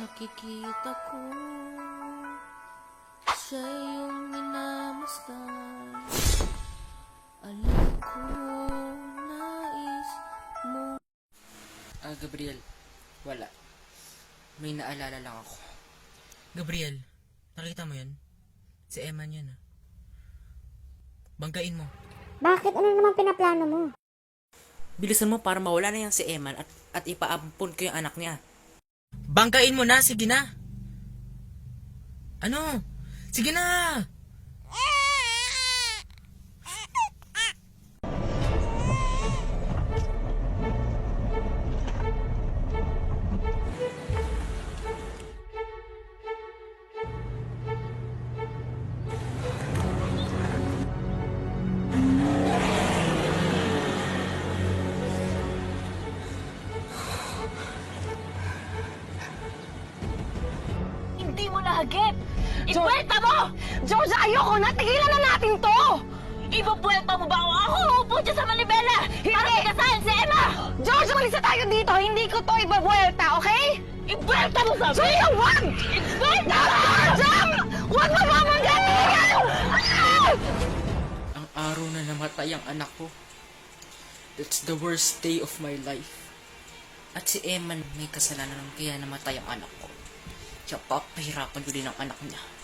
Nakikita ko siya yung minamasdan. Alam ko nais mo. Gabriel, wala. May naalala lang ako. Gabriel, nakita mo yun? Si Eman yun, ah. Banggain mo. Bakit? Ano naman pinaplano mo? Bilisan mo para mawala na yan si Eman at ipaampun ko yung anak niya. Banggain mo na, sige na. Ano? Sige na! Hindi mo nahagip! Ibuelta mo! George, ayoko na! Tigilan na natin to! Ibubuelta mo ba ako? Ako uupo dyan sa manibela! Para ikasahan si Emma! George, umalis na tayo dito! Hindi ko to ibubuelta, okay? Ibuelta mo sabi! Sige, wag! Ibuelta mo! George! Wag mo mamanggalingan! Ang araw na namatay ang anak ko. That's the worst day of my life. At si Eman may kasalanan kaya namatay ang anak ko. Kaya papahirapan ko din ang anak niya.